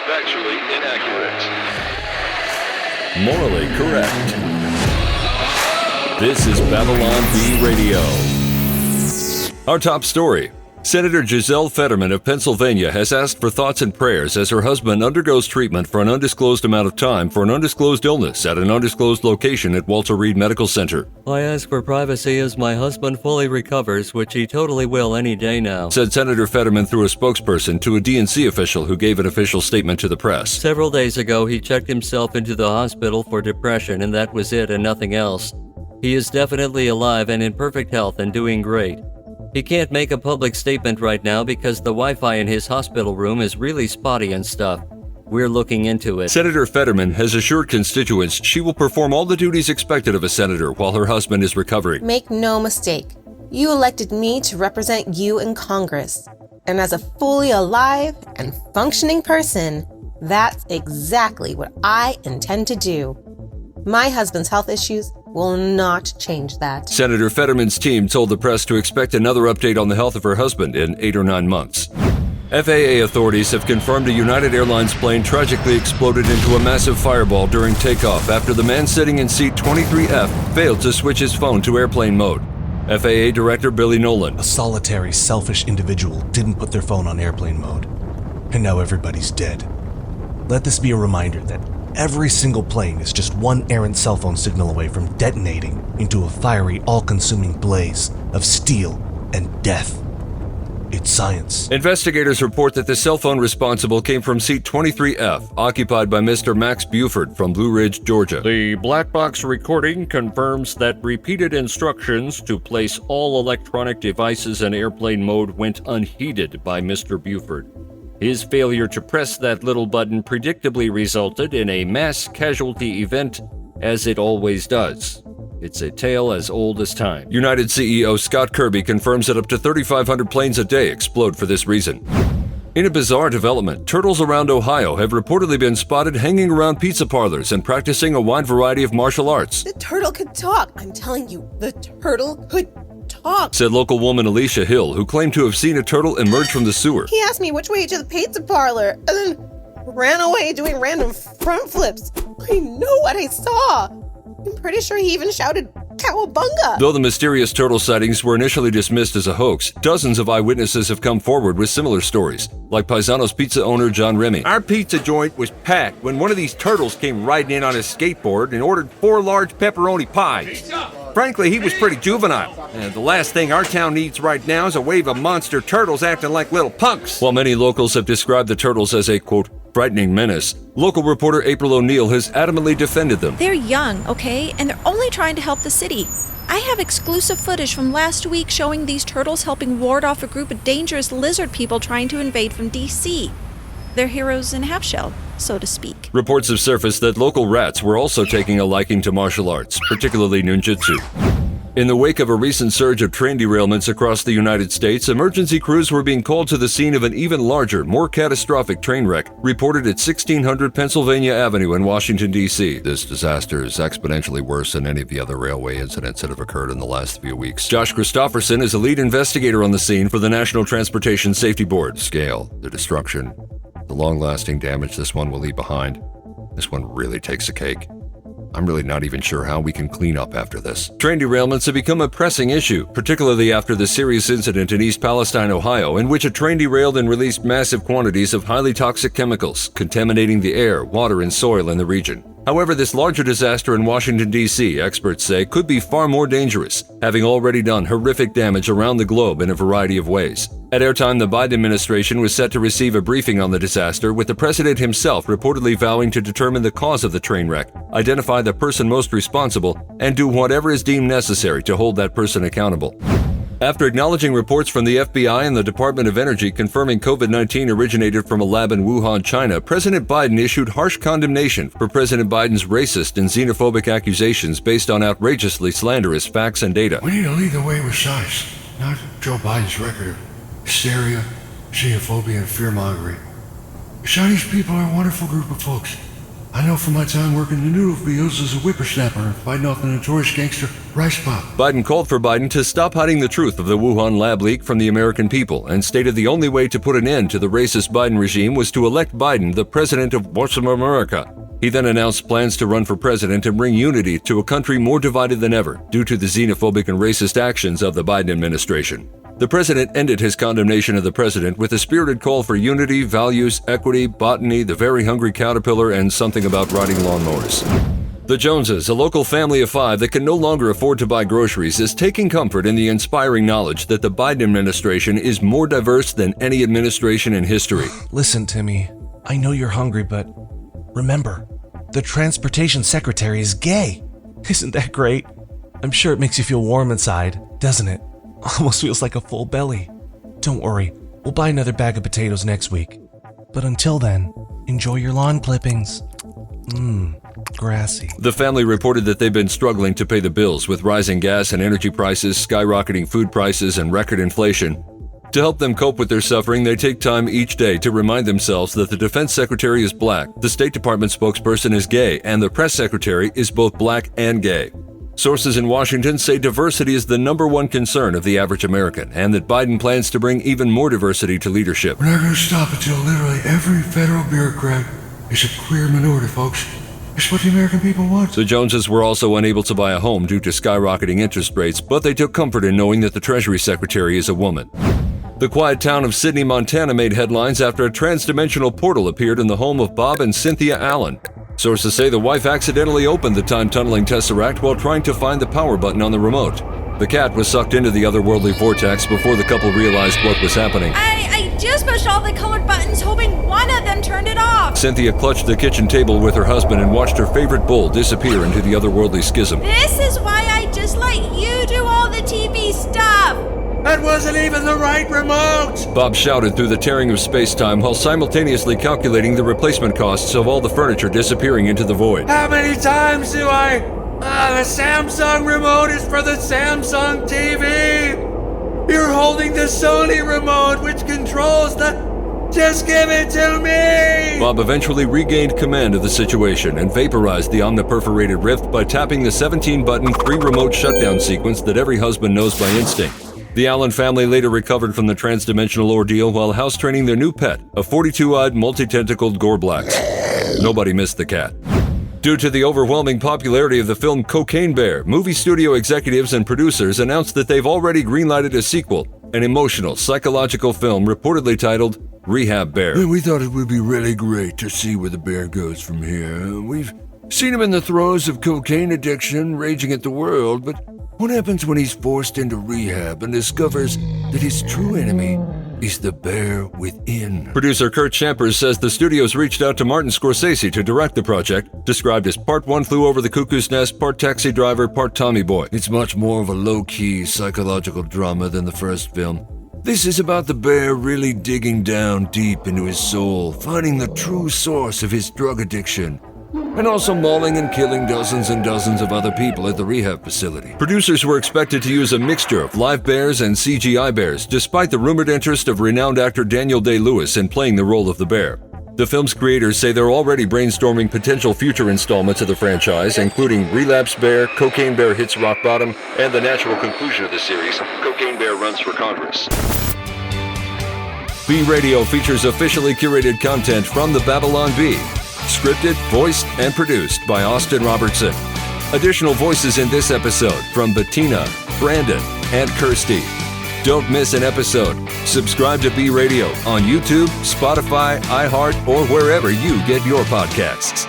Factually inaccurate. Morally correct. This is Babylon Bee Radio. Our top story. Senator Giselle Fetterman of Pennsylvania has asked for thoughts and prayers as her husband undergoes treatment for an undisclosed amount of time for an undisclosed illness at an undisclosed location at Walter Reed Medical Center. I ask for privacy as my husband fully recovers, which he totally will any day now, said Senator Fetterman through a spokesperson to a DNC official who gave an official statement to the press. Several days ago, he checked himself into the hospital for depression, and that was it and nothing else. He is definitely alive and in perfect health and doing great. He can't make a public statement right now because the Wi-Fi in his hospital room is really spotty and stuff. We're looking into it. Senator Fetterman has assured constituents she will perform all the duties expected of a senator while her husband is recovering. Make no mistake, you elected me to represent you in Congress. And as a fully alive and functioning person, that's exactly what I intend to do. My husband's health issues will not change that. Senator Fetterman's team told the press to expect another update on the health of her husband in 8 or 9 months. FAA authorities have confirmed a United Airlines plane tragically exploded into a massive fireball during takeoff after the man sitting in seat 23F failed to switch his phone to airplane mode. FAA Director Billy Nolan. A solitary, selfish individual didn't put their phone on airplane mode, and now everybody's dead. Let this be a reminder that every single plane is just one errant cell phone signal away from detonating into a fiery, all-consuming blaze of steel and death. It's science. Investigators report that the cell phone responsible came from seat 23F, occupied by Mr. Max Buford from Blue Ridge, Georgia. The black box recording confirms that repeated instructions to place all electronic devices in airplane mode went unheeded by Mr. Buford. His failure to press that little button predictably resulted in a mass casualty event, as it always does. It's a tale as old as time. United CEO Scott Kirby confirms that up to 3,500 planes a day explode for this reason. In a bizarre development, turtles around Ohio have reportedly been spotted hanging around pizza parlors and practicing a wide variety of martial arts. The turtle could talk. I'm telling you, the turtle could talk, said local woman Alicia Hill, who claimed to have seen a turtle emerge from the sewer. He asked me which way to the pizza parlor and then ran away doing random front flips. I know what I saw. I'm pretty sure he even shouted, "Cowabunga!" Though the mysterious turtle sightings were initially dismissed as a hoax, dozens of eyewitnesses have come forward with similar stories, like Paisano's pizza owner John Remy. Our pizza joint was packed when one of these turtles came riding in on his skateboard and ordered 4 large pepperoni pies. Frankly, he was pretty juvenile. The last thing our town needs right now is a wave of monster turtles acting like little punks. While many locals have described the turtles as a, quote, frightening menace, local reporter April O'Neil has adamantly defended them. They're young, okay? And they're only trying to help the city. I have exclusive footage from last week showing these turtles helping ward off a group of dangerous lizard people trying to invade from D.C. They're heroes in half-shell, so to speak. Reports have surfaced that local rats were also taking a liking to martial arts, particularly ninjutsu. In the wake of a recent surge of train derailments across the United States, emergency crews were being called to the scene of an even larger, more catastrophic train wreck reported at 1600 Pennsylvania Avenue in Washington, D.C. This disaster is exponentially worse than any of the other railway incidents that have occurred in the last few weeks. Josh Christofferson is a lead investigator on the scene for the National Transportation Safety Board. Scale, the destruction, the long-lasting damage this one will leave behind. This one really takes a cake. I'm really not even sure how we can clean up after this. Train derailments have become a pressing issue, particularly after the serious incident in East Palestine, Ohio, in which a train derailed and released massive quantities of highly toxic chemicals, contaminating the air, water, and soil in the region. However, this larger disaster in Washington, D.C., experts say, could be far more dangerous, having already done horrific damage around the globe in a variety of ways. At airtime, the Biden administration was set to receive a briefing on the disaster, with the president himself reportedly vowing to determine the cause of the train wreck, identify the person most responsible, and do whatever is deemed necessary to hold that person accountable. After acknowledging reports from the FBI and the Department of Energy confirming COVID-19 originated from a lab in Wuhan, China, President Biden issued harsh condemnation for President Biden's racist and xenophobic accusations based on outrageously slanderous facts and data. We need to lead the way with science, not Joe Biden's record of hysteria, xenophobia, and fear-mongering. The Chinese people are a wonderful group of folks. I know from my time working the noodle fields as a whippersnapper and fighting off the notorious gangster Rice Pop. Biden called for Biden to stop hiding the truth of the Wuhan lab leak from the American people and stated the only way to put an end to the racist Biden regime was to elect Biden the president of America. He then announced plans to run for president and bring unity to a country more divided than ever due to the xenophobic and racist actions of the Biden administration. The president ended his condemnation of the president with a spirited call for unity, values, equity, botany, the very hungry caterpillar, and something about riding lawnmowers. The Joneses, a local family of 5 that can no longer afford to buy groceries, is taking comfort in the inspiring knowledge that the Biden administration is more diverse than any administration in history. Listen, Timmy, I know you're hungry, but remember, the transportation secretary is gay. Isn't that great? I'm sure it makes you feel warm inside, doesn't it? Almost feels like a full belly. Don't worry, we'll buy another bag of potatoes next week. But until then, enjoy your lawn clippings. Grassy. The family reported that they've been struggling to pay the bills with rising gas and energy prices, skyrocketing food prices, and record inflation. To help them cope with their suffering, they take time each day to remind themselves that the defense secretary is black, the State Department spokesperson is gay, and the press secretary is both black and gay. Sources in Washington say diversity is the #1 concern of the average American, and that Biden plans to bring even more diversity to leadership. We're not going to stop until literally every federal bureaucrat is a queer minority, folks. It's what the American people want. The Joneses were also unable to buy a home due to skyrocketing interest rates, but they took comfort in knowing that the Treasury Secretary is a woman. The quiet town of Sidney, Montana made headlines after a trans-dimensional portal appeared in the home of Bob and Cynthia Allen. Sources say the wife accidentally opened the time-tunneling tesseract while trying to find the power button on the remote. The cat was sucked into the otherworldly vortex before the couple realized what was happening. I just pushed all the colored buttons, hoping one of them turned it off. Cynthia clutched the kitchen table with her husband and watched her favorite bowl disappear into the otherworldly schism. This is why I just let you do all the TV stuff. That wasn't even the right remote! Bob shouted through the tearing of space-time while simultaneously calculating the replacement costs of all the furniture disappearing into the void. How many times do I... the Samsung remote is for the Samsung TV! You're holding the Sony remote, which controls the... Just give it to me! Bob eventually regained command of the situation and vaporized the omniperforated rift by tapping the 17-button 3-remote shutdown sequence that every husband knows by instinct. The Allen family later recovered from the trans-dimensional ordeal while house-training their new pet, a 42-eyed, multi-tentacled Gorblax. Nobody missed the cat. Due to the overwhelming popularity of the film Cocaine Bear, movie studio executives and producers announced that they've already greenlighted a sequel, an emotional, psychological film reportedly titled Rehab Bear. We thought it would be really great to see where the bear goes from here. We've seen him in the throes of cocaine addiction, raging at the world, but what happens when he's forced into rehab and discovers that his true enemy is the bear within? Producer Kurt Champers says the studios reached out to Martin Scorsese to direct the project, described as part One Flew Over the Cuckoo's Nest, part Taxi Driver, part Tommy Boy. It's much more of a low-key psychological drama than the first film. This is about the bear really digging down deep into his soul, finding the true source of his drug addiction, and also mauling and killing dozens and dozens of other people at the rehab facility. Producers were expected to use a mixture of live bears and CGI bears, despite the rumored interest of renowned actor Daniel Day-Lewis in playing the role of the bear. The film's creators say they're already brainstorming potential future installments of the franchise, including Relapse Bear, Cocaine Bear Hits Rock Bottom, and the natural conclusion of the series, Cocaine Bear Runs for Congress. B-Radio features officially curated content from the Babylon Bee. Scripted, voiced, and produced by Austin Robertson. Additional voices in this episode from Bettina, Brandon, and Kirsty. Don't miss an episode. Subscribe to B Radio on YouTube, Spotify, iHeart, or wherever you get your podcasts.